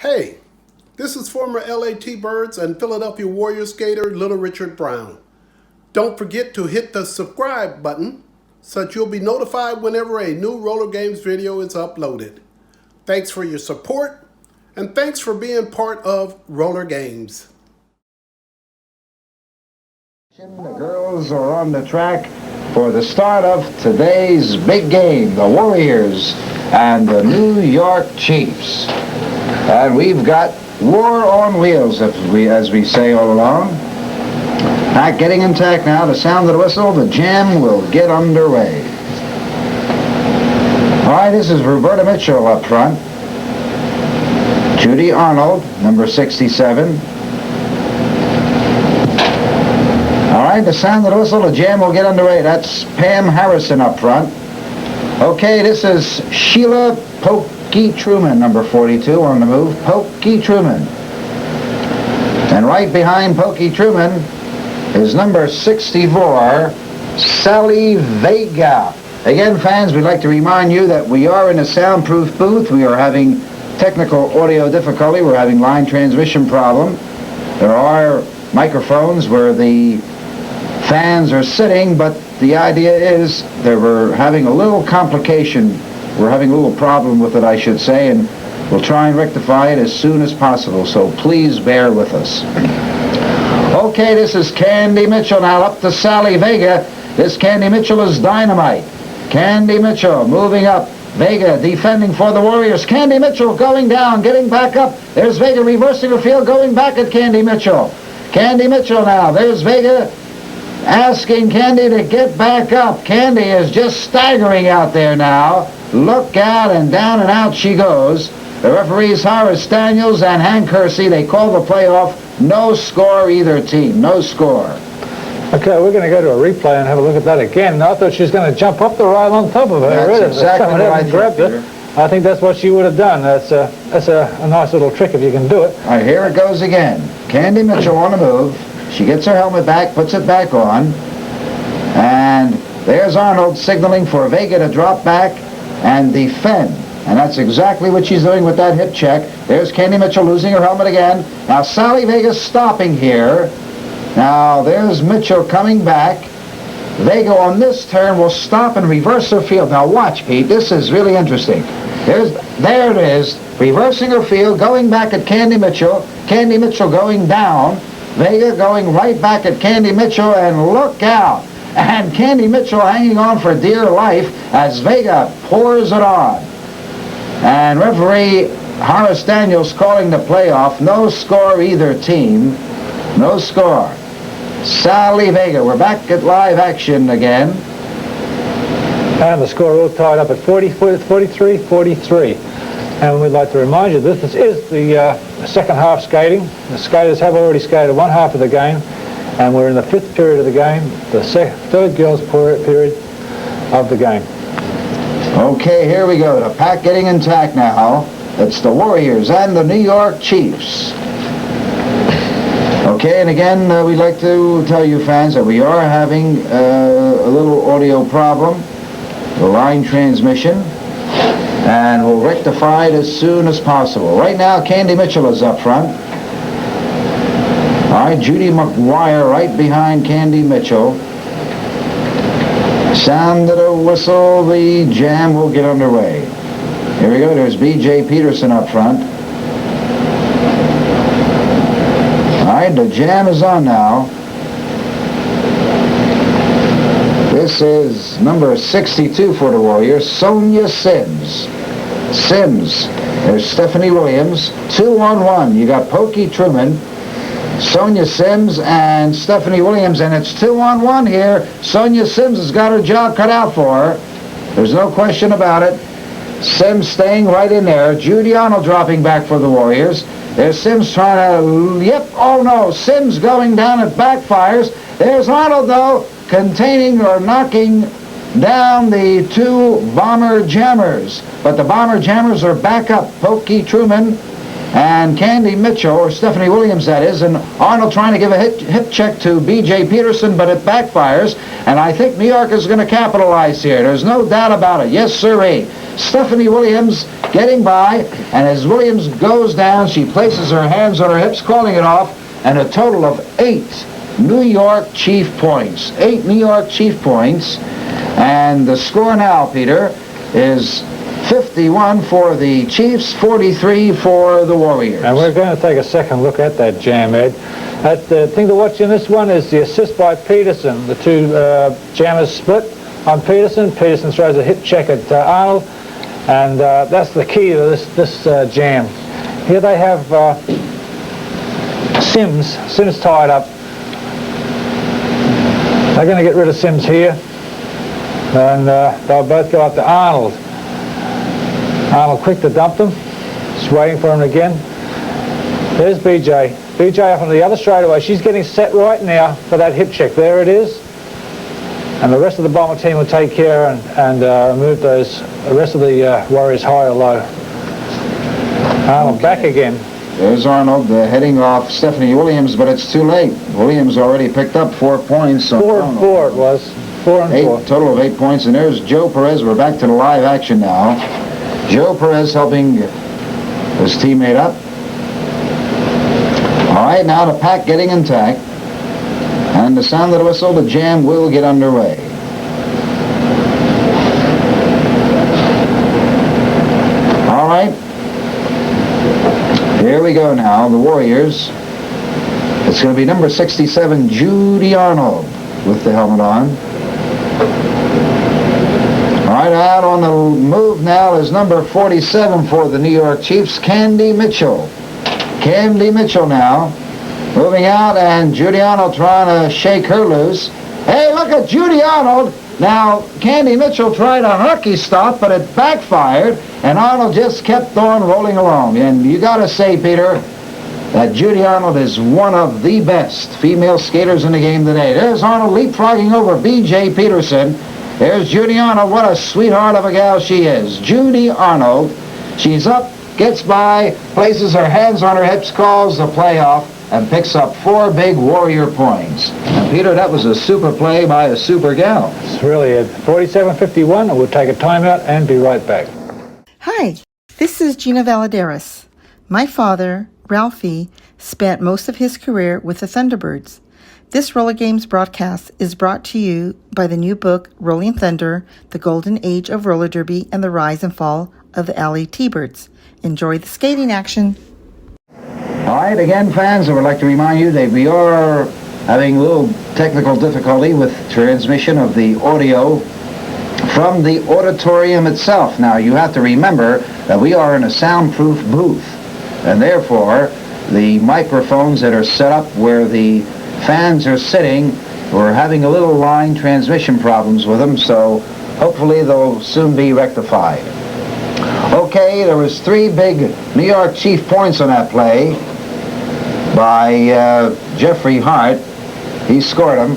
Hey, this is former LA Birds and Philadelphia Warriors skater Little Richard Brown. Don't forget to hit the subscribe button so that you'll be notified whenever a new Roller Games video is uploaded. Thanks for your support, and thanks for being part of Roller Games. The girls are on the track for the start of today's big game, the Warriors and the New York Chiefs. And we've got war on wheels, as we say all along. Back getting intact now. The sound of the whistle, the jam will get underway. All right, this is Roberta Mitchell up front. Judy Arnold, number 67. All right, the sound of the whistle, the jam will get underway. That's Pam Harrison up front. Okay, this is Sheila Pokey Truman, number 42 on the move. Pokey Truman. And right behind Pokey Truman is number 64, Sally Vega. Again, fans, we'd like to remind you that we are in a soundproof booth. We are having technical audio difficulty. We're having line transmission problem. There are microphones where the fans are sitting, but the idea is that we're having a little complication. We're having a little problem with it, I should say, and we'll try and rectify it as soon as possible, so please bear with us. Okay, this is Candy Mitchell now up to Sally Vega. This Candy Mitchell is dynamite. Candy Mitchell moving up. Vega defending for the Warriors. Candy Mitchell going down, getting back up. There's Vega reversing the field, going back at Candy Mitchell. Candy Mitchell now. There's Vega asking Candy to get back up. Candy is just staggering out there now. Look out, and down and out she goes. The referees, Horace Daniels and Hank Kersey, they call the play off. No score either team. No score. Okay, we're going to go to a replay and have a look at that again. I thought she was going to jump up there right on top of her. That's exactly what I grabbed thought, it. I think that's what she would have done. That's a nice little trick if you can do it. All right, here it goes again. Candy Mitchell on the move. She gets her helmet back, puts it back on. And there's Arnold signaling for Vega to drop back and defend. And that's exactly what she's doing with that hip check. There's Candy Mitchell losing her helmet again. Now Sally Vega stopping here. Now there's Mitchell coming back. Vega on this turn will stop and reverse her field. Now watch, Pete. This is really interesting. There it is. Reversing her field, going back at Candy Mitchell. Candy Mitchell going down. Vega going right back at Candy Mitchell, and look out. And Candy Mitchell hanging on for dear life as Vega pours it on. And referee Horace Daniels calling the playoff. No score either team. No score. Sally Vega. We're back at live action again. And the score all tied up at 43-43. And we'd like to remind you this is the second half skating. The skaters have already skated one half of the game, and we're in the fifth period of the game, the third girls' period of the game. Okay, here we go. The pack getting intact now. It's the Warriors and the New York Chiefs. Okay, and again, we'd like to tell you fans that we are having a little audio problem, the line transmission, and we'll rectify it as soon as possible. Right now, Candy Mitchell is up front. All right, Judy McGuire right behind Candy Mitchell. Sound of the whistle, the jam will get underway. Here we go, there's B.J. Peterson up front. All right, the jam is on now. This is number 62 for the Warriors, Sonia Sims. Sims, there's Stephanie Williams, 2-on-1. You got Pokey Truman, Sonia Sims, and Stephanie Williams, and it's 2-on-1 here. Sonia Sims has got her job cut out for her. There's no question about it. Sims staying right in there. Judy Arnold dropping back for the Warriors. There's Sims trying to, oh no, Sims going down, it backfires. There's Arnold, though, containing or knocking down the two Bomber Jammers. But the Bomber Jammers are back up. Pokey Truman and Candy Mitchell, or Stephanie Williams that is, and Arnold trying to give a hip check to B.J. Peterson, but it backfires, and I think New York is going to capitalize here. There's no doubt about it. Yes, sirree. Stephanie Williams getting by, and as Williams goes down, she places her hands on her hips, calling it off, and a total of 8 New York Chief points. 8 New York Chief points, and the score now, Peter, is 51 for the Chiefs, 43 for the Warriors. And we're going to take a second look at that jam, Ed. The thing to watch in this one is the assist by Peterson. The two jammers split on Peterson. Peterson throws a hip check at Arnold, and that's the key to this jam. Here they have Sims tied up. They're going to get rid of Sims here, and they'll both go up to Arnold. Arnold quick to dump them. Just waiting for him again. There's BJ. BJ up on the other straightaway. She's getting set right now for that hip check. There it is. And the rest of the Bomber team will take care and move the rest of the Warriors high or low. Arnold back again. There's Arnold heading off Stephanie Williams, but it's too late. Williams already picked up 4 points. 4 and 4 it was. 4 and 4. Total of 8 points. And there's Joe Perez. We're back to the live action now. Joe Perez helping his teammate up. All right, now the pack getting intact. And the sound of the whistle, the jam will get underway. All right. Here we go now, the Warriors. It's going to be number 67, Judy Arnold, with the helmet on. All right, out on the move now is number 47 for the New York Chiefs, Candy Mitchell. Candy Mitchell now moving out, and Judy Arnold trying to shake her loose. Hey, look at Judy Arnold. Now, Candy Mitchell tried a hockey stop, but it backfired, and Arnold just kept on rolling along. And you got to say, Peter, that Judy Arnold is one of the best female skaters in the game today. There's Arnold leapfrogging over B.J. Peterson. There's Judy Arnold. What a sweetheart of a gal she is. Judy Arnold. She's up, gets by, places her hands on her hips, calls the play off, and picks up 4 big Warrior points. And Peter, that was a super play by a super gal. It's really a 47-51, and we'll take a timeout and be right back. Hi, this is Gina Valadares. My father, Ralphie, spent most of his career with the Thunderbirds. This Roller Games broadcast is brought to you by the new book, Rolling Thunder, The Golden Age of Roller Derby and the Rise and Fall of the LA T-Birds. Enjoy the skating action. All right, again, fans, I would like to remind you that we are having a little technical difficulty with transmission of the audio from the auditorium itself. Now, you have to remember that we are in a soundproof booth, and therefore, the microphones that are set up where the fans are sitting, we're having a little line transmission problems with them, so hopefully they'll soon be rectified. Okay, there was 3 big New York Chief points on that play by Jeffrey Hart. He scored them,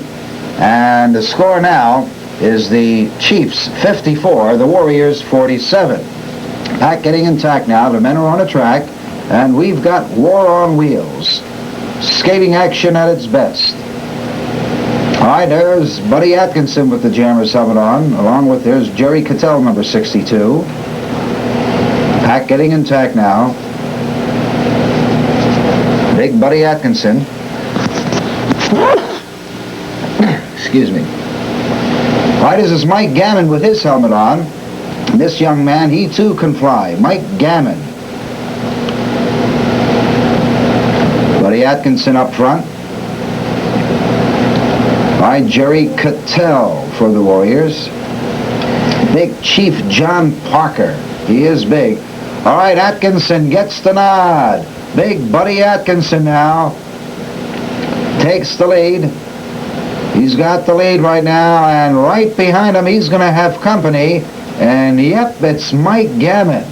and the score now is the Chiefs 54, the Warriors 47. Pack getting intact now. The men are on the track, and we've got war on wheels. Skating action at its best. All right, there's Buddy Atkinson with the Jammers helmet on, along with there's Jerry Cattell, number 62. Pack getting intact now. Big Buddy Atkinson. Excuse me. All right, this is Mike Gammon with his helmet on. And this young man, he too can fly. Mike Gammon. Buddy Atkinson up front. All right, Jerry Cattell for the Warriors. Big Chief John Parker. He is big. All right, Atkinson gets the nod. Big Buddy Atkinson now takes the lead. He's got the lead right now, and right behind him he's going to have company. And yep, it's Mike Gammon.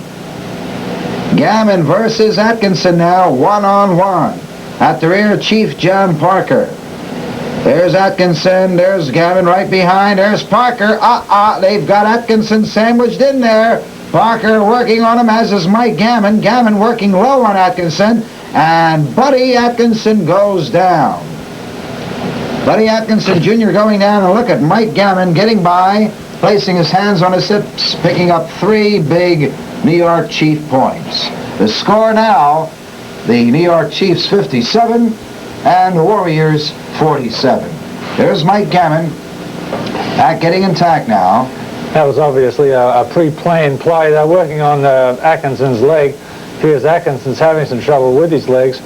Gammon versus Atkinson now, 1-on-1. At the rear, Chief John Parker. There's Atkinson, there's Gammon right behind, there's Parker. They've got Atkinson sandwiched in there. Parker working on him, as is Mike Gammon. Gammon working low on Atkinson, and Buddy Atkinson goes down. Buddy Atkinson Jr. going down, and look at Mike Gammon getting by, placing his hands on his hips, picking up 3 big New York Chief points. The score now, the New York Chiefs 57 and the Warriors 47. There's Mike Gammon back getting intact now. That was obviously a pre-planned play. They're working on Atkinson's leg. Here's Atkinson's having some trouble with his legs,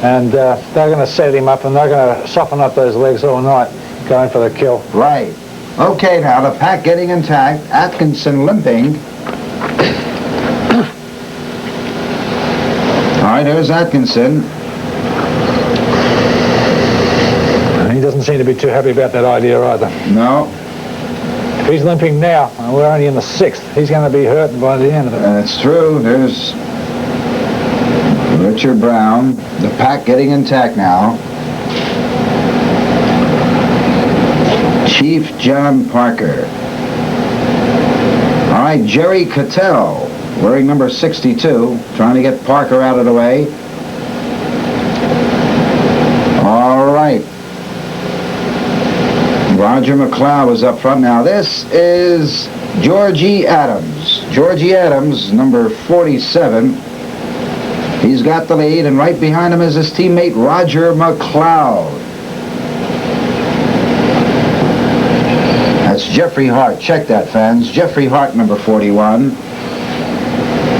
and they're going to set him up, and they're going to soften up those legs all night, going for the kill. Right. Okay, now the pack getting intact. Atkinson limping. All right, there's Atkinson. He doesn't seem to be too happy about that idea either. No. If he's limping now, and we're only in the 6th, he's going to be hurt by the end of it. That's true. There's Richard Brown. The pack getting intact now. Chief John Parker. All right, Jerry Cattell, wearing number 62, trying to get Parker out of the way. All right. Roger McLeod was up front. Now this is Georgie Adams. Georgie Adams, number 47. He's got the lead, and right behind him is his teammate Roger McLeod. That's Jeffrey Hart. Check that, fans. Jeffrey Hart, number 41.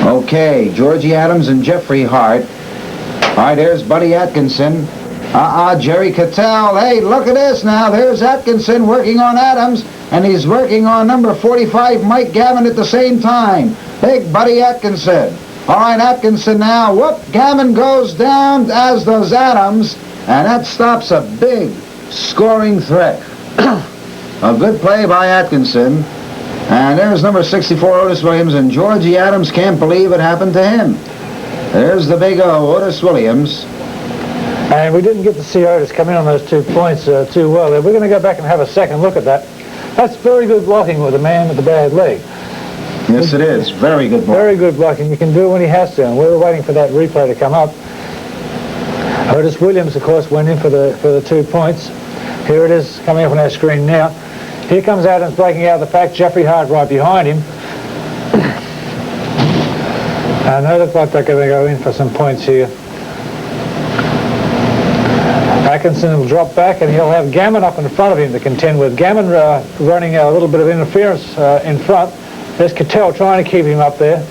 Okay, Georgie Adams and Jeffrey Hart. All right, there's Buddy Atkinson. Jerry Cattell. Hey, look at this now. There's Atkinson working on Adams, and he's working on number 45, Mike Gammon, at the same time. Big Buddy Atkinson. All right, Atkinson now. Whoop, Gammon goes down, as does Adams, and that stops a big scoring threat. A good play by Atkinson. And there's number 64, Otis Williams, and Georgie Adams can't believe it happened to him. There's the big O, Otis Williams. And we didn't get to see Otis come in on those 2 points too well. We're going to go back and have a second look at that. That's very good blocking with a man with a bad leg. Yes, it is. Very good blocking. Very good blocking. You can do it when he has to, and we were waiting for that replay to come up. Otis Williams, of course, went in for the 2 points. Here it is coming up on our screen now. Here comes Adams breaking out of the pack. Jeffrey Hart right behind him. And they look like they're going to go in for some points here. Atkinson will drop back, and he'll have Gammon up in front of him to contend with. Gammon running a little bit of interference in front. There's Cattell trying to keep him up there.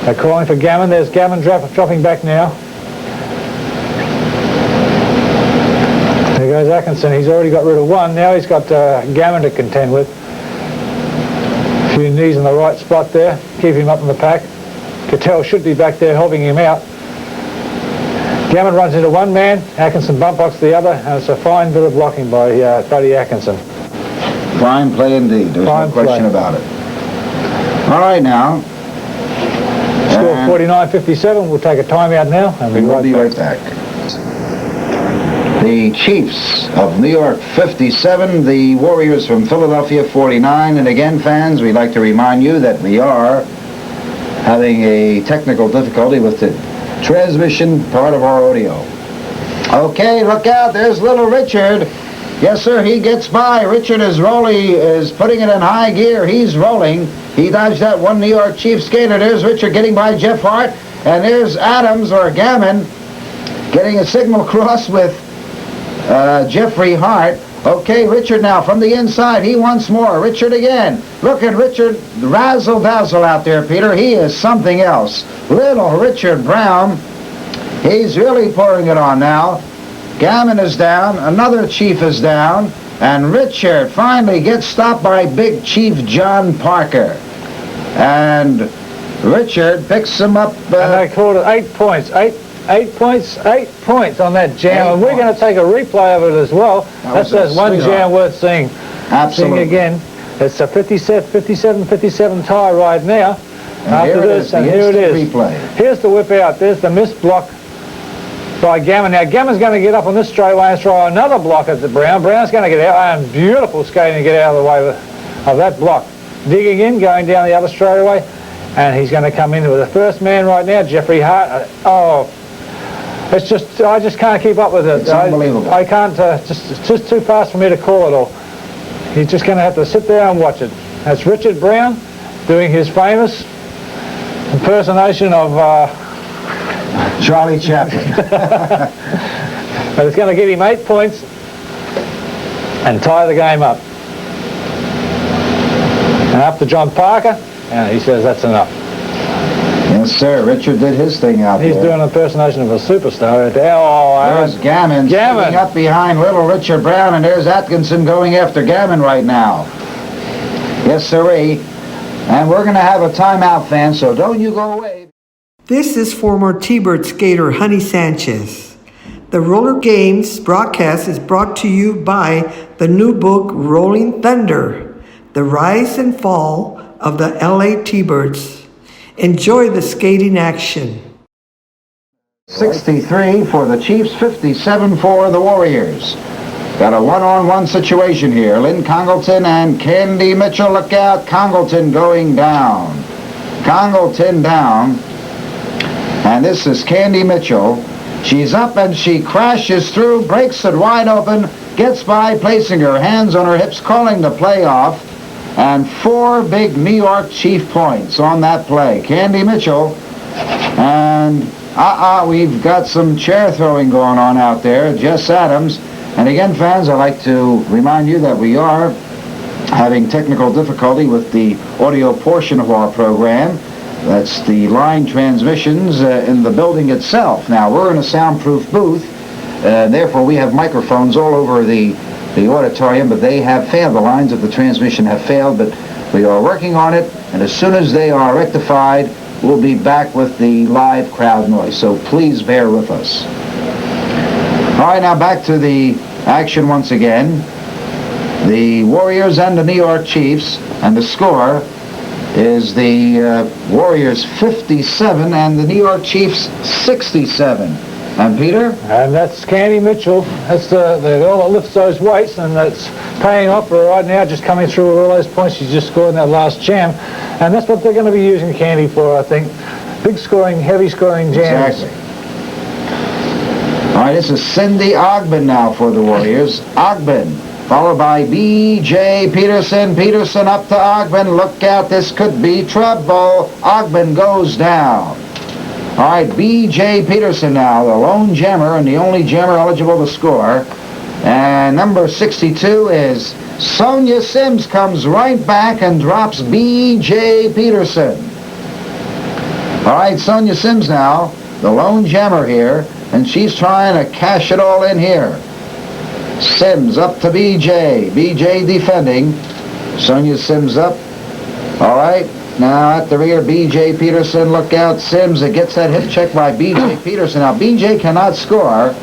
They're calling for Gammon. There's Gammon dropping back now. There goes Atkinson. He's already got rid of 1. Now he's got Gammon to contend with. A few knees in the right spot there. Keep him up in the pack. Cattell should be back there helping him out. Gammon runs into 1 man. Atkinson bump blocks the other, and it's a fine bit of blocking by Buddy Atkinson. Fine play indeed. There's no question about it. All right now. Score 49-57. We'll take a timeout now, and we'll be right back. The Chiefs of New York 57, the Warriors from Philadelphia 49. And again, fans, we'd like to remind you that we are having a technical difficulty with the transmission part of our audio. Okay, look out. There's little Richard. Yes, sir, he gets by. Richard is putting it in high gear. He's rolling. He dodged that 1 New York Chiefs skater. There's Richard getting by Jeff Hart. And there's Adams, or Gammon, getting a signal cross with Jeffrey Hart. Okay, Richard now from the inside. He wants more. Richard again. Look at Richard razzle-dazzle out there, Peter. He is something else. Little Richard Brown. He's really pouring it on now. Gammon is down. Another Chief is down. And Richard finally gets stopped by big Chief John Parker. And Richard picks him up. And they called it 8 points. 8 points on that jam. And we're going to take a replay of it as well. That's one jam worth seeing. Absolutely. Seeing again. It's a 57-57 tie right now. And after this, and here it is. Replay. Here's the whip out. There's the missed block by Gammon. Now Gammon's going to get up on this straightaway and throw another block at the Brown. Brown's going to get out, and beautiful skating to get out of the way of that block. Digging in, going down the other straightaway, and he's going to come in with the first man right now, Jeffrey Hart. It's just, I just can't keep up with it. It's unbelievable. I can't, it's just too fast for me to call it all. He's just going to have to sit there and watch it. That's Richard Brown doing his famous impersonation of Charlie Chaplin. but it's going to get him 8 points and tie the game up. And up to John Parker, and he says that's enough. Yes, sir. Richard did his thing out there. He's doing an impersonation of a superstar. There's Gammon sitting up behind little Richard Brown, and there's Atkinson going after Gammon right now. Yes, sirree. And we're going to have a timeout, fans, so don't you go away. This is former T-Bird skater Honey Sanchez. The Roller Games broadcast is brought to you by the new book Rolling Thunder, The Rise and Fall of the LA T-Birds. Enjoy the skating action. 63 for the Chiefs, 57 for the Warriors. Got a one-on-one situation here. Lynn Congleton and Candy Mitchell. Look out. Congleton going down. Congleton down. And this is Candy Mitchell. She's up and she crashes through, breaks it wide open, gets by, placing her hands on her hips, calling the play off. And 4 big New York Chief points on that play. Candy Mitchell. And we've got some chair throwing going on out there. Jess Adams. And again, fans, I'd like to remind you that we are having technical difficulty with the audio portion of our program. That's the line transmissions in the building itself. Now, we're in a soundproof booth. Therefore, we have microphones all over the auditorium, but they have failed. The lines of the transmission have failed, but we are working on it. And as soon as they are rectified, we'll be back with the live crowd noise. So please bear with us. All right, now back to the action once again. The Warriors and the New York Chiefs, and the score is the Warriors 57 and the New York Chiefs 67. And Peter? And that's Candy Mitchell. That's the girl that lifts those weights, and that's paying off for her right now, just coming through with all those points she just scored in that last jam. And that's what they're going to be using Candy for, I think. Big scoring, heavy scoring jams. Exactly. All right, this is Cindy Ogben now for the Warriors. Ogben, followed by B.J. Peterson. Peterson up to Ogben. Look out, this could be trouble. Ogben goes down. All right, B.J. Peterson now, the lone jammer and the only jammer eligible to score. And number 62 is Sonia Sims, comes right back and drops B.J. Peterson. All right, Sonia Sims now, the lone jammer here, and she's trying to cash it all in here. Sims up to B.J. B.J. defending. Sonia Sims up. All right. Now at the rear, B.J. Peterson, look out, Sims. It gets that hip check by B.J. Peterson. Now, B.J. cannot score,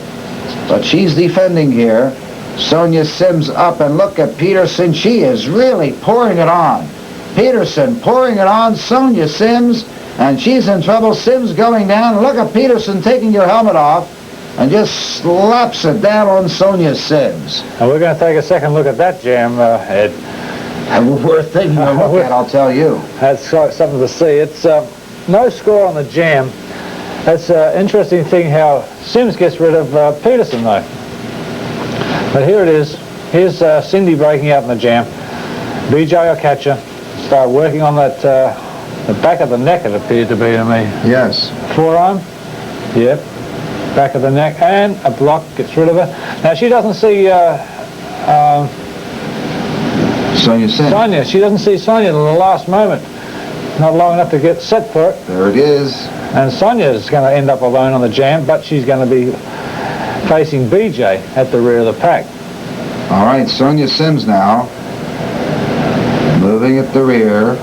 but she's defending here. Sonia Sims up, and look at Peterson. She is really pouring it on. Peterson pouring it on Sonia Sims, and she's in trouble. Sims going down. Look at Peterson taking your helmet off and just slaps it down on Sonia Sims. And we're going to take a second look at that jam, Ed. Worth taking a look at, I'll tell you. That's something to see. It's no score on the jam. That's an interesting thing how Sims gets rid of Peterson, though. But here it is. Here's Cindy breaking out in the jam. BJ will catch her. Start working on that, the back of the neck, it appeared to be to me. Yes. Forearm. Yep. Back of the neck. And a block gets rid of her. Now, she doesn't see... Sonia Sims. Sonia. She doesn't see Sonia till the last moment. Not long enough to get set for it. There it is. And Sonia's going to end up alone on the jam, but she's going to be facing BJ at the rear of the pack. All right, Sonia Sims now. Moving at the rear.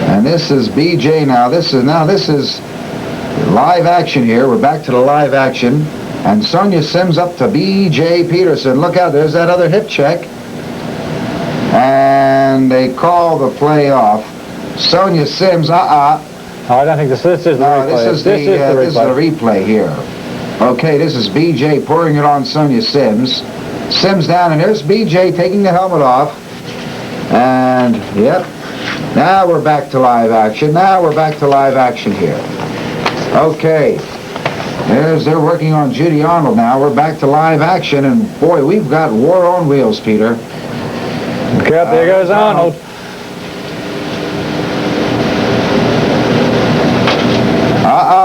And this is BJ now. This is live action here. We're back to the live action. And Sonia Sims up to BJ Peterson. Look out, there's that other hip check. And they call the play off. Sonia Sims, I don't think this is the replay. This is the replay here. Okay, this is BJ pouring it on Sonia Sims. Sims down, and there's BJ taking the helmet off. And, yep, Now we're back to live action. Here. Okay. They're working on Judy Arnold now. We're back to live action, and boy, we've got war on wheels, Peter. Look out, there goes Arnold.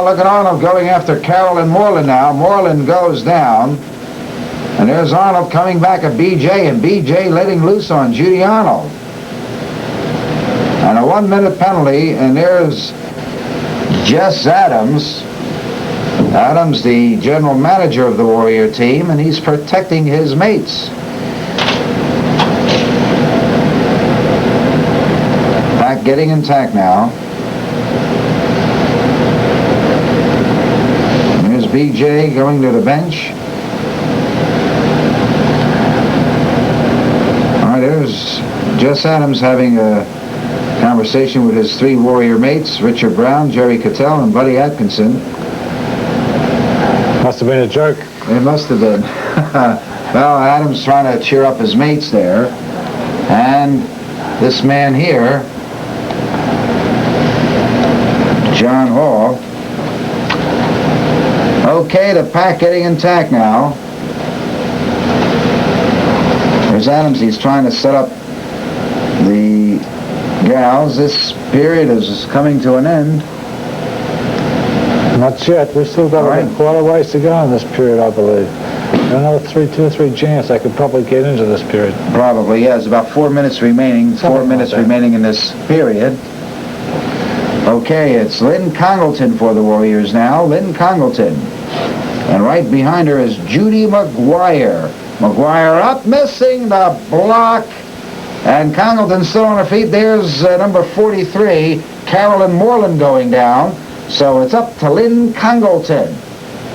Look at Arnold going after Carolyn Moreland now. Moreland goes down. And there's Arnold coming back at BJ, and BJ letting loose on Judy Arnold. And a 1-minute penalty, and there's Jess Adams. Adams, the general manager of the Warrior team, and he's protecting his mates. Back getting intact now. And there's BJ going to the bench. All right, there's Jess Adams having a conversation with his 3 Warrior mates, Richard Brown, Jerry Cattell, and Buddy Atkinson. Must have been a joke. It must have been. Well, Adams trying to cheer up his mates there. And this man here, John Hall. Okay, the pack getting intact now. There's Adams. He's trying to set up the gals. This period is coming to an end. Not yet. We've still got quite a ways to go in this period, I believe. Another 2 or 3 jams, I could probably get into this period. Probably, yeah. There's about 4 minutes remaining. Remaining in this period. Okay, it's Lynn Congleton for the Warriors now. Lynn Congleton. And right behind her is Judy McGuire. McGuire up, missing the block. And Congleton still on her feet. There's number 43, Carolyn Moreland, going down. So it's up to Lynn Congleton.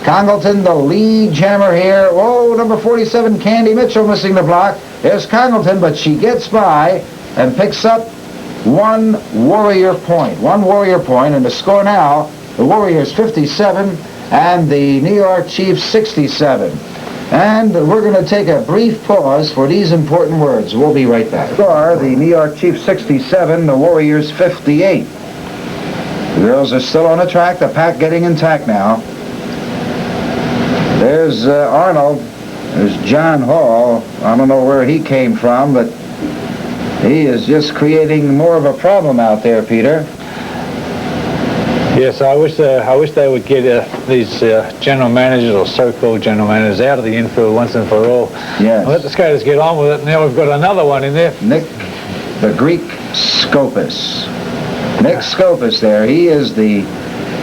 Congleton, the lead jammer here. Oh, number 47, Candy Mitchell, missing the block. There's Congleton, but she gets by and picks up 1 Warrior point. 1 Warrior point, and the score now, the Warriors 57 and the New York Chiefs 67. And we're going to take a brief pause for these important words. We'll be right back. Score, the New York Chiefs 67, the Warriors 58. The girls are still on the track, the pack getting intact now. There's Arnold. There's John Hall. I don't know where he came from, but he is just creating more of a problem out there, Peter. Yes, I wish they would get these general managers or so-called general managers out of the infield once and for all. Yes. Let the skaters get on with it. Now we've got another one in there. Nick, the Greek Scopus. Nick Scopus there. He is the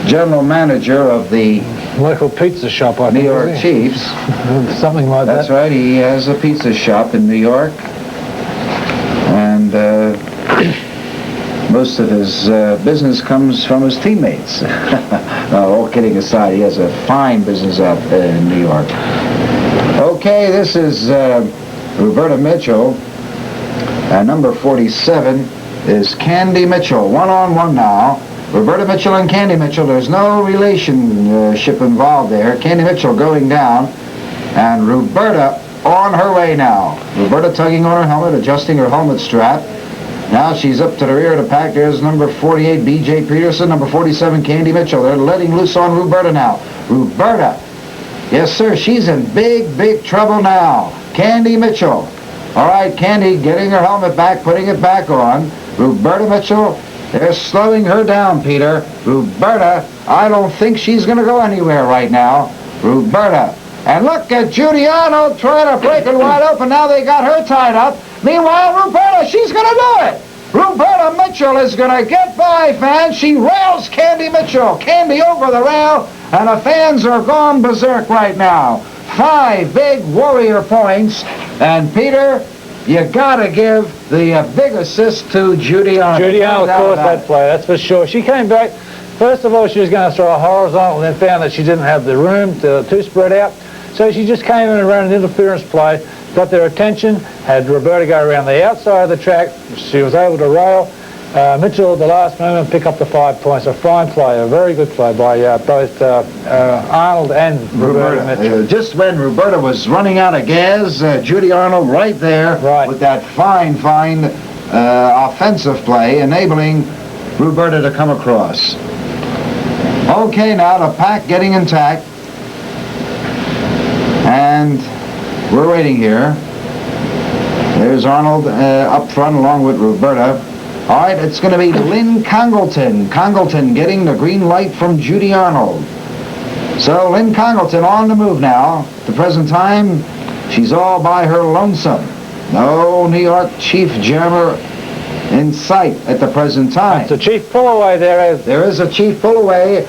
general manager of the local pizza shop, I think. New York Chiefs. Something like that. That's right. He has a pizza shop in New York. And most of his business comes from his teammates. All kidding aside, he has a fine business out in New York. Okay, this is Roberta Mitchell. And number 47 is Candy Mitchell. 1-on-1 now. Roberta Mitchell and Candy Mitchell. There's no relationship involved there. Candy Mitchell going down. And Roberta on her way now. Roberta tugging on her helmet, adjusting her helmet strap. Now she's up to the rear of the pack. There's number 48, B.J. Peterson. Number 47, Candy Mitchell. They're letting loose on Roberta now. Roberta. Yes, sir. She's in big, big trouble now. Candy Mitchell. All right, Candy getting her helmet back, putting it back on. Roberta Mitchell, they're slowing her down, Peter. Roberta, I don't think she's going to go anywhere right now. Roberta. And look at Judy Arnold trying to break it wide open. Now they got her tied up. Meanwhile, Roberta, she's going to do it. Roberta Mitchell is going to get by, fans. She rails Candy Mitchell. Candy over the rail, and the fans are gone berserk right now. 5 big Warrior points. And, Peter, you got to give the big assist to Judy Arnold. Judy Arnold caused that play, that's for sure. She came back. First of all, she was going to throw a horizontal, and then found that she didn't have the room to spread out. So she just came in and ran an interference play, got their attention, had Roberta go around the outside of the track. She was able to rail. Mitchell at the last moment pick up the 5 points. A fine play, a very good play by both Arnold and Roberta Mitchell. Just when Roberta was running out of gas, Judy Arnold right there with that fine offensive play, enabling Roberta to come across. Okay, now the pack getting intact. And we're waiting here. There's Arnold up front along with Roberta. All right, it's going to be Lynn Congleton. Congleton getting the green light from Judy Arnold. So Lynn Congleton on the move now. At the present time, she's all by her lonesome. No New York Chief Jammer in sight at the present time. It's a chief pull-away there. There is a chief pull-away.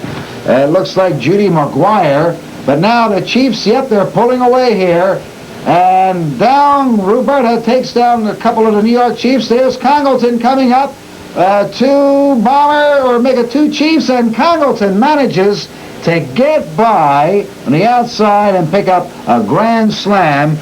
It looks like Judy McGuire. But now the Chiefs, yep, they're pulling away here. And down, Roberta takes down a couple of the New York Chiefs. There's Congleton coming up. Two Bomber, or make it two Chiefs, and Congleton manages to get by on the outside and pick up a grand slam.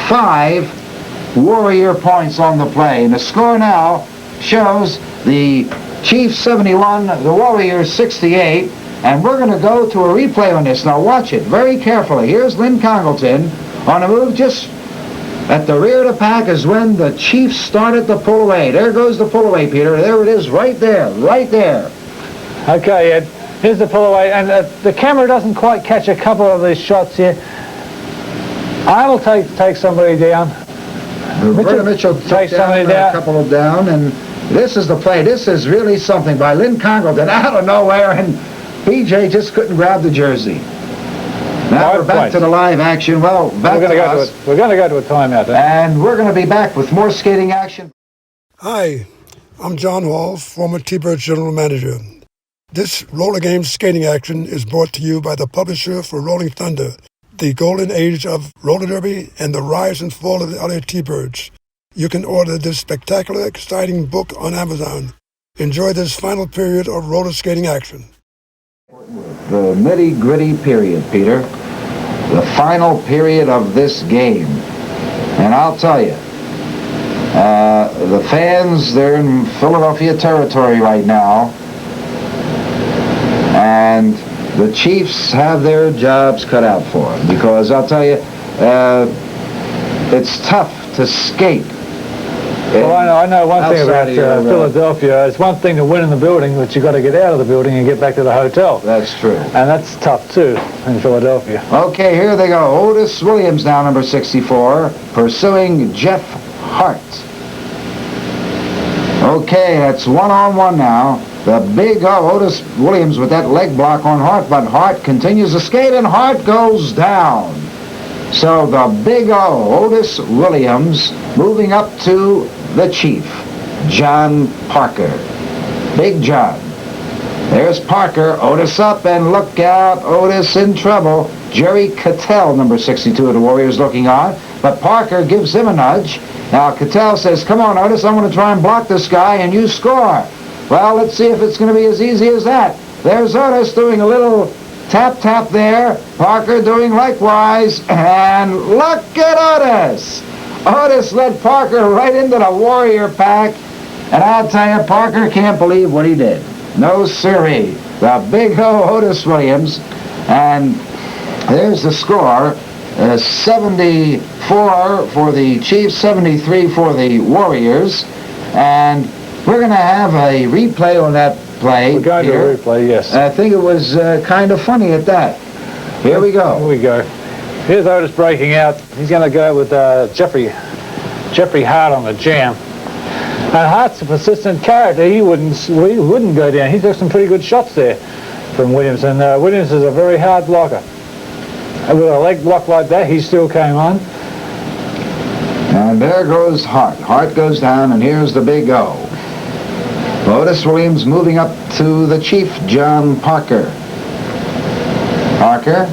5 Warrior points on the play. And the score now shows the Chiefs 71, the Warriors 68. And we're going to go to a replay on this. Now watch it very carefully. Here's Lynn Congleton on the move. Just at the rear of the pack is when the Chiefs started to pull away. There goes the pull away, Peter. There it is right there, right there. Okay, Ed. Here's the pull away. And the camera doesn't quite catch a couple of these shots here. I'll take somebody down. Mitchell take somebody down. A couple of down. And this is the play. This is really something by Lynn Congleton out of nowhere. And BJ just couldn't grab the jersey. Now we're back to the live action. Well, back to us. We're going to go to a timeout. And we're going to be back with more skating action. Hi, I'm John Hall, former T-Birds General Manager. This roller game skating action is brought to you by the publisher for Rolling Thunder, the golden age of roller derby and the rise and fall of the LA T-Birds. You can order this spectacular, exciting book on Amazon. Enjoy this final period of roller skating action. The nitty-gritty period, Peter. The final period of this game. And I'll tell you, the fans, they're in Philadelphia territory right now. And the Chiefs have their jobs cut out for them. Because I'll tell you, it's tough to skate. Well, I know one thing about Philadelphia. It's one thing to win in the building, but you've got to get out of the building and get back to the hotel. That's true. And that's tough, too, in Philadelphia. Okay, here they go. Otis Williams now, number 64, pursuing Jeff Hart. Okay, that's one-on-one now. The big Otis Williams with that leg block on Hart, but Hart continues to skate, and Hart goes down. So the big Otis Williams moving up to the Chief, John Parker. Big John. There's Parker, Otis up, and look out, Otis in trouble. Jerry Cattell, number 62 of the Warriors, looking on, but Parker gives him a nudge. Now Cattell says, come on, Otis, I'm going to try and block this guy, and you score. Well, let's see if it's going to be as easy as that. There's Otis doing a little tap there. Parker doing likewise. And look at Otis. Otis led Parker right into the Warrior pack. And I'll tell you, Parker can't believe what he did. No siree. The big Otis Williams. And there's the score. 74 for the Chiefs, 73 for the Warriors. And we're going to have a replay on that play. We're going to a replay, yes. I think it was kind of funny at that. Here we go. Here we go. Here's Otis breaking out. He's going to go with Jeffrey Hart on the jam. And Hart's a persistent character. He wouldn't go down. He took some pretty good shots there from Williams. And Williams is a very hard blocker. And with a leg block like that, he still came on. And there goes Hart. Hart goes down, and here's the big O. Otis Williams moving up to the Chief, John Parker. Parker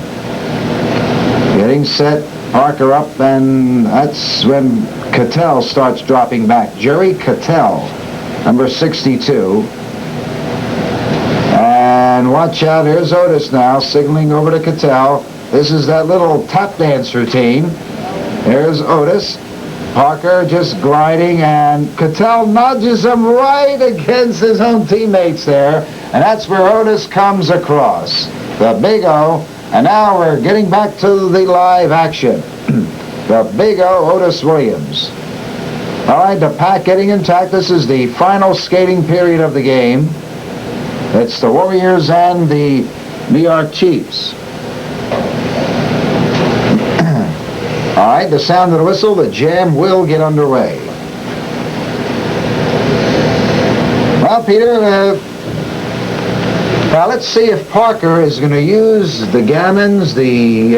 getting set. Parker up, and that's when Cattell starts dropping back. Jerry Cattell, number 62. And watch out, here's Otis now, signaling over to Cattell. This is that little tap dance routine. There's Otis. Parker just gliding, and Cattell nudges him right against his own teammates there. And that's where Otis comes across. The big O. And now we're getting back to the live action. The big O, Otis Williams. All right, the pack getting intact. This is the final skating period of the game. It's the Warriors and the New York Chiefs. All right, the sound of the whistle, the jam will get underway. Well, Peter, now let's see if Parker is going to use the Gammons, the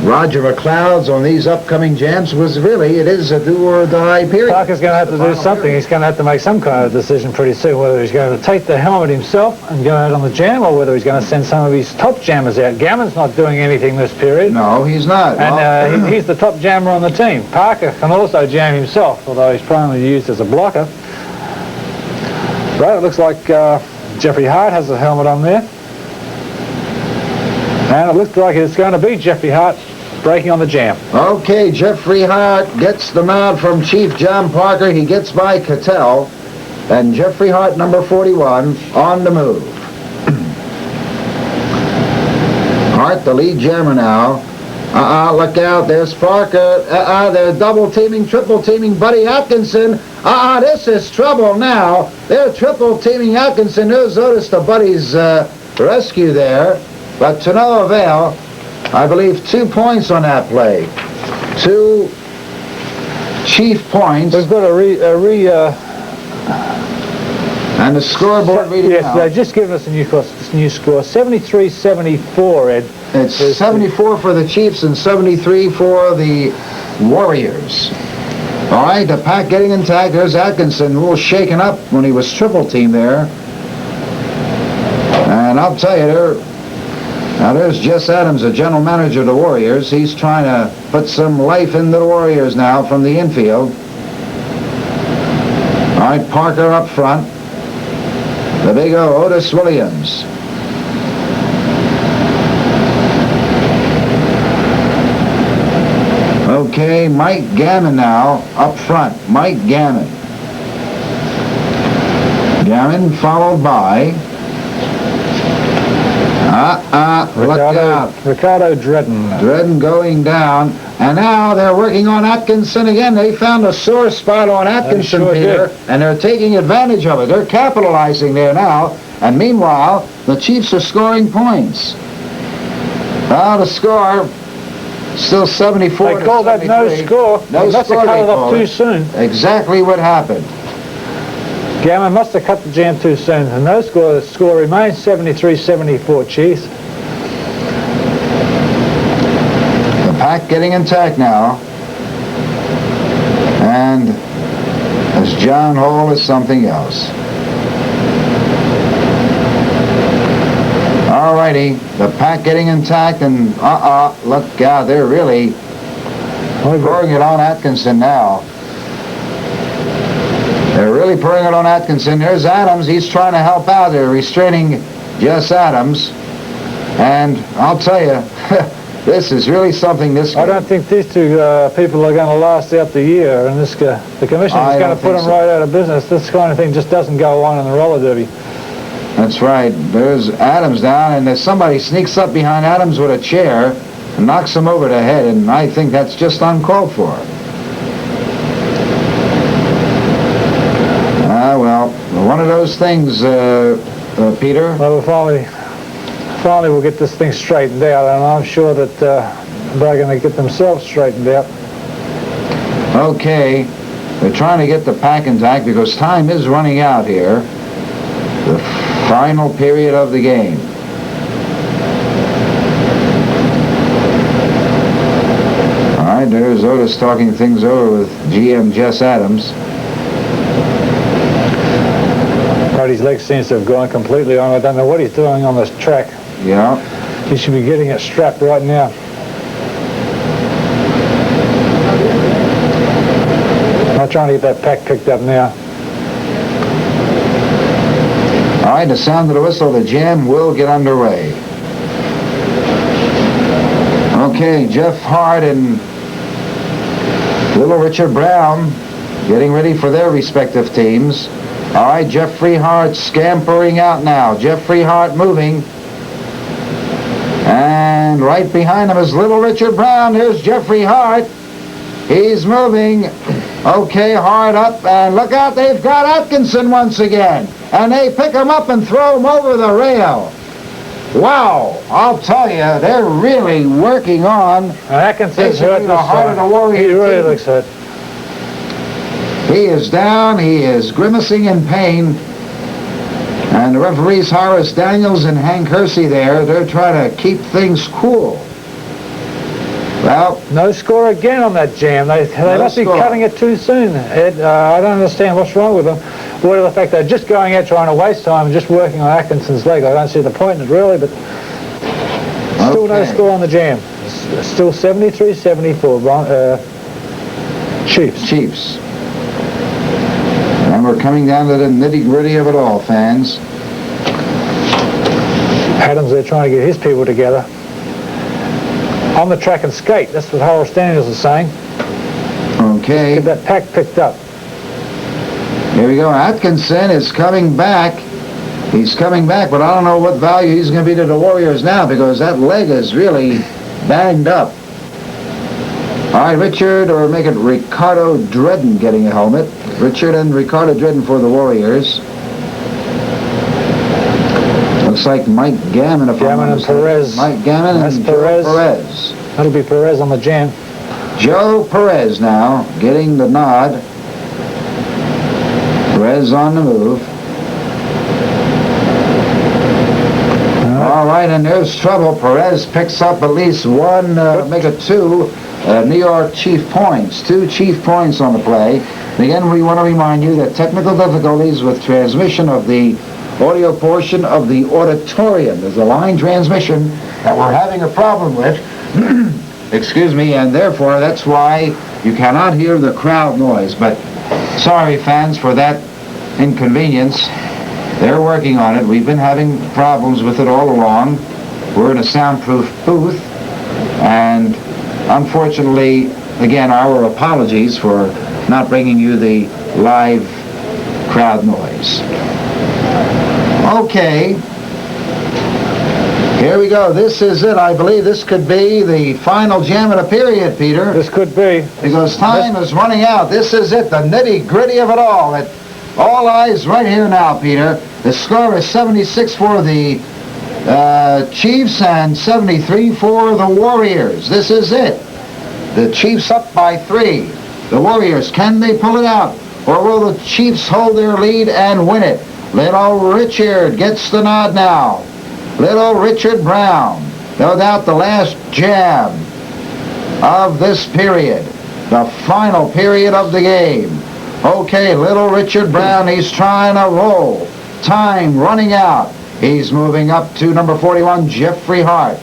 Roger McLeods on these upcoming jams, because really it is a do or die period. Parker's going to have to do something. He's going to have to make some kind of decision pretty soon, whether he's going to take the helmet himself and go out on the jam, or whether he's going to send some of his top jammers out. Gammon's not doing anything this period. No, he's not. And he's the top jammer on the team. Parker can also jam himself, although he's primarily used as a blocker. Right, it looks like Jeffrey Hart has a helmet on there. And it looks like it's going to be Jeffrey Hart breaking on the jam. Okay, Jeffrey Hart gets the nod from Chief John Parker. He gets by Cattell. And Jeffrey Hart, number 41, on the move. Hart, the lead jammer now. Look out, there's Parker. They're double teaming, triple teaming Buddy Atkinson. This is trouble now. They're triple teaming Atkinson. There's Otis to Buddy's rescue there. But to no avail. I believe 2 points on that play. 2 Chief points. We've got and the scoreboard reading yes, out. they've just given us a new score, 73-74, Ed. It's 74 for the Chiefs and 73 for the Warriors. All right, the pack getting intact. There's Atkinson, a little shaken up when he was triple team there. And I'll tell you, there's Jess Adams, the general manager of the Warriors. He's trying to put some life into the Warriors now from the infield. All right, Parker up front. The big O, Otis Williams. Okay, Mike Gammon now up front. Mike Gammon. Gammon followed by look out. Ricardo Dredden. Dredden going down. And now they're working on Atkinson again. They found a sore spot on Atkinson, sure Peter, did. and they're taking advantage of it. They're capitalizing there now. And meanwhile, the Chiefs are scoring points. Well, the score still 74 They called that no 73. score. No They must score, have cut they it off called too it. soon. Exactly what happened. Gammon must have cut the jam too soon. And no score. The score remains 73-74, Chiefs. The pack getting intact now. And as John Hall is something else. All righty, the pack getting intact, and look out, they're really pouring it on Atkinson now. They're really pouring it on Atkinson. There's Adams, he's trying to help out. They're restraining Jess Adams. And I'll tell you, this is really something this I don't think these two people are going to last out the year, and the commission is going to put them right out of business. This kind of thing just doesn't go on in the roller derby. That's right. There's Adams down, and there's somebody sneaks up behind Adams with a chair and knocks him over the head, and I think that's just uncalled for. Well, one of those things, Peter. Well, finally we'll get this thing straightened out, and I'm sure that they're going to get themselves straightened out. Okay, they're trying to get the pack intact because time is running out here. The final period of the game. All right, there's Otis talking things over with GM Jess Adams. His leg seems to have gone completely on. I don't know what he's doing on this track. Yeah. He should be getting it strapped right now. I'm trying to get that pack picked up now. All right, the sound of the whistle, the jam will get underway. Okay, Jeff Hart and Little Richard Brown getting ready for their respective teams. All right, Jeffrey Hart scampering out now. Jeffrey Hart moving. And right behind him is Little Richard Brown. Here's Jeffrey Hart. He's moving. Okay, hard up, and look out, they've got Atkinson once again. And they pick him up and throw him over the rail. Wow, I'll tell you, they're really working on Atkinson's hurt the this heart of the time. Warrior He really team. looks hurt. He is down, he is grimacing in pain. And the referees, Horace Daniels and Hank Hersey there, they're trying to keep things cool. Well, No score again on that jam. They must be score. cutting it too soon. Ed, I don't understand what's wrong with them. What of the fact they're just going out trying to waste time and just working on Atkinson's leg. I don't see the point in it really, but still no Okay. score on the jam. It's still 73-74. Chiefs. Chiefs. And we're coming down to the nitty-gritty of it all, fans. Adams, they're trying to get his people together. On the track and skate, that's what Horace Daniels is saying. Okay. Get that pack picked up. Here we go. Atkinson is coming back. He's coming back, but I don't know what value he's going to be to the Warriors now because that leg is really banged up. All right, Richard, or make it Ricardo Dredden getting a helmet. Richard and Ricardo Dredden for the Warriors. Looks like Mike Gammon, if I'm Gammon and mistaken. Perez. Mike Gammon That's and Perez. Joe Perez. That'll be Perez on the jam. Joe Perez now getting the nod. Perez on the move. All right, and there's trouble. Perez picks up at least one, make it two, New York Chief points. 2 Chief points on the play. And again, we want to remind you that technical difficulties with transmission of the audio portion of the Auditorium. There's a line transmission that we're having a problem with. Excuse me, and therefore that's why you cannot hear the crowd noise. But sorry, fans, for that inconvenience. They're working on it. We've been having problems with it all along. We're in a soundproof booth, and unfortunately, again, our apologies for not bringing you the live crowd noise. Okay. Here we go. This is it. I believe this could be the final jam of the period, Peter. This could be. Because time is running out. This is it, the nitty-gritty of it all. All eyes right here now, Peter. The score is 76 for the Chiefs and 73 for the Warriors. This is it. The Chiefs up by 3. The Warriors, can they pull it out? Or will the Chiefs hold their lead and win it? Little Richard gets the nod now. Little Richard Brown. No doubt the last jam of this period. The final period of the game. Okay, little Richard Brown, he's trying to roll. Time running out. He's moving up to number 41, Jeffrey Hart.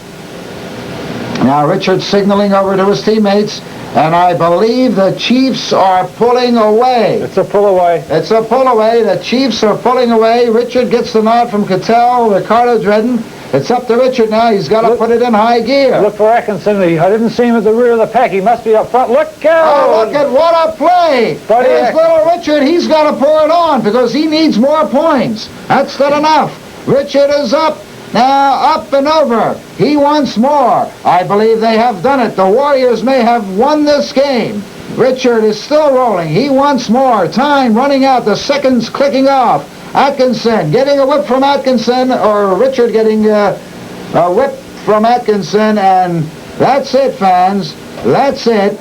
Now Richard's signaling over to his teammates, and I believe the Chiefs are pulling away. It's a pull away. It's a pull away. The Chiefs are pulling away. Richard gets the nod from Cattell, Ricardo Dredden. It's up to Richard now. He's got to put it in high gear. Look for Atkinson. I didn't see him at the rear of the pack. He must be up front. Look out! Oh, look at what a play. Buddy, There's little Richard. He's got to pour it on because he needs more points. That's not enough. Richard is up. Now up and over. He wants more. I believe they have done it. The Warriors may have won this game. Richard is still rolling. He wants more. Time running out. The seconds clicking off. Atkinson getting a whip from Atkinson, or Richard getting a whip from Atkinson, and that's it, fans. That's it.